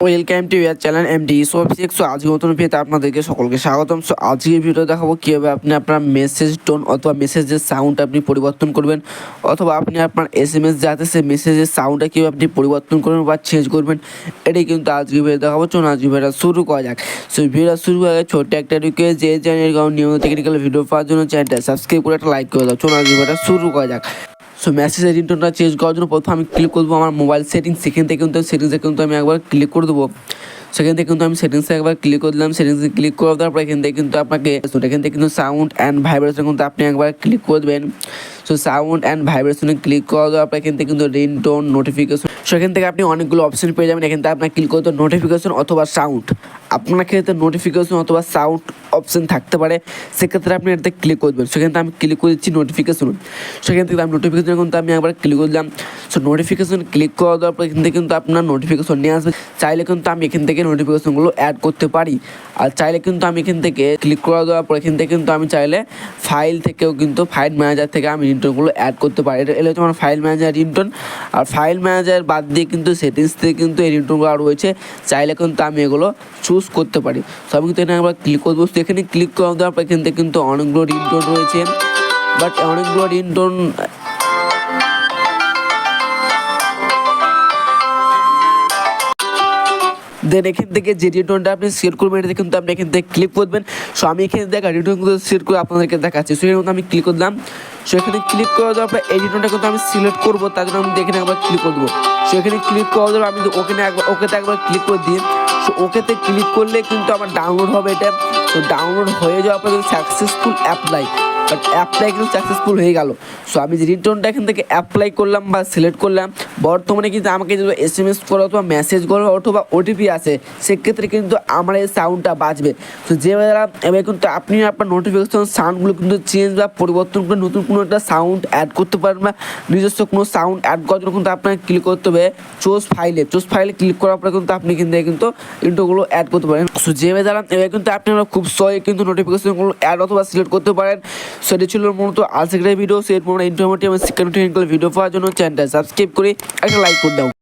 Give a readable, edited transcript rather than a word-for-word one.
Welcome to your channel MD সোফিক্স। আজকে নতুন ভিডিওতে আপনাদেরকে সকলকে স্বাগতম। আজকের ভিডিও দেখাবো কীভাবে আপনি আপনার মেসেজ টোন অথবা মেসেজের সাউন্ড আপনি পরিবর্তন করবেন, অথবা আপনি আপনার এসএমএস যাতে সে মেসেজের সাউন্ডটা কীভাবে আপনি পরিবর্তন করবেন বা চেঞ্জ করবেন, এটাই কিন্তু আজকে ভিডিও দেখাবো। চলুন আজকে ভিডিওটা শুরু করা যাক। সো ভিডিওটা শুরু করার আগে ছোট্ট একটা রিকোয়েস্ট, যে চ্যানেল নিয়মিত টেকনিক্যাল ভিডিও পাওয়ার জন্য চ্যানেলটা সাবস্ক্রাইব করে একটা লাইক করে দাও। চলুন আজকে ভিডিওটা শুরু করা যাক। সো মেসেজের রিংটোনটা চেঞ্জ করার জন্য প্রথমে আমি ক্লিক করবো আমার মোবাইল সেটিংস। সেখান থেকে কিন্তু সেটিংসে কিন্তু আমি একবার ক্লিক করে দেবো। সেখান থেকে কিন্তু আমি সেটিংসে একবার ক্লিক করে দিলাম। সেটিংসে ক্লিক করে দেওয়ার পর এখান থেকে কিন্তু আপনাকে এখান থেকে কিন্তু সাউন্ড অ্যান্ড ভাইব্রেশন কিন্তু আপনি একবার ক্লিক করে দেবেন। সো সাউন্ড অ্যান্ড ভাইব্রেশনে ক্লিক করে দেওয়ার পর এখান থেকে কিন্তু রিংটোন নোটিফিকেশন, সেখান থেকে আপনি অনেকগুলো অপশন পেয়ে যাবেন। এখান থেকে আপনার ক্লিক করতে নোটিফিকেশন অথবা সাউন্ড। আপনার ক্ষেত্রে নোটিফিকেশন অথবা সাউন্ড অপশন থাকতে পারে, সেক্ষেত্রে আপনি এটাতে ক্লিক করবেন। সেখান থেকে আমি ক্লিক করে দিচ্ছি নোটিফিকেশন। সেখান থেকে আমি নোটিফিকেশন কিন্তু আমি একবার ক্লিক করে দিলাম। সো নোটিফিকেশন ক্লিক করে দেওয়ার পর এখান থেকে কিন্তু আপনার নোটিফিকেশন নিয়ে আসবে। চাইলে কিন্তু আমি এখান থেকে নোটিফিকেশনগুলো অ্যাড করতে পারি, আর চাইলে কিন্তু আমি এখান থেকে ক্লিক করে দেওয়ার পর এখান থেকে কিন্তু আমি চাইলে ফাইল থেকেও কিন্তু ফাইল ম্যানেজার থেকে আমি রিংটোনগুলো অ্যাড করতে পারি। এটা হচ্ছে আমার ফাইল ম্যানেজার রিংটোন। আর ফাইল ম্যানেজার বাদ দিয়ে কিন্তু সেটিংস থেকে কিন্তু এই রিংটোনগুলো রয়েছে, চাইলে কিন্তু আমি এগুলো চুজ করতে পারি। সো আমি কিন্তু এখানে একবার ক্লিক করবো। এখানে ক্লিক করে দেওয়ার পর এখান থেকে কিন্তু অনেকগুলো রিংটোন রয়েছে, বাট অনেকগুলো রিংটোন দেন এখান থেকে যে রিংটোনটা আপনি সিলেক্ট করবেন এটা কিন্তু আপনি এখান থেকে ক্লিক করবেন। সো আমি এখানে দেখা রিংটোনগুলো সিলেক্ট করে আপনাদেরকে দেখাচ্ছি। সো এখানে আমি ক্লিক করলাম। সো এখানে ক্লিক করে দেওয়ার পর এই রিংটোনটা কিন্তু আমি সিলেক্ট করবো, তার জন্য আমি এখানে একবার ক্লিক করে দেবো। সো এখানে ক্লিক করে দেবো, আমি ওকেতে একবার ক্লিক করে দিই। সো ওকেতে ক্লিক করলে কিন্তু আমার ডাউনলোড হবে এটা। তো ডাউনলোড হয়ে যাওয়ার পর সাকসেসফুল অ্যাপ্লাই, বাট অ্যাপ্লাই কিন্তু সাকসেসফুল হয়ে গেল। সো আমি যে রিংটোনটা এখান থেকে অ্যাপ্লাই করলাম বা সিলেক্ট করলাম, বর্তমানে কিন্তু আমাকে যদি এসএমএস করো অথবা মেসেজ করো অথবা ওটিপি আসে, সেক্ষেত্রে কিন্তু আমার এই সাউন্ডটা বাজবে। তো এবার কিন্তু আপনি আপনার নোটিফিকেশন সাউন্ডগুলো কিন্তু চেঞ্জ বা পরিবর্তন করে নতুন কোনো একটা সাউন্ড অ্যাড করতে পারেন, বা নিজস্ব কোনো সাউন্ড অ্যাড করার জন্য কিন্তু আপনাকে ক্লিক করতে হবে চুজ ফাইলে ক্লিক করার পরে কিন্তু আপনি কিন্তু ইন্টোগুলো অ্যাড করতে পারেন। সো যেভাবে এবার কিন্তু আপনারা খুব সহজে কিন্তু নোটিফিকেশনগুলো অ্যাড অথবা সিলেক্ট করতে পারেন। সেটি ছিল মূলত আজকের ভিডিও। সেই ইনফরমেটিভ এবং শিক্ষানুষ্ঠানিক ভিডিও পাওয়ার জন্য চ্যানেলটা সাবস্ক্রাইব করে একটা লাইক করে দাও।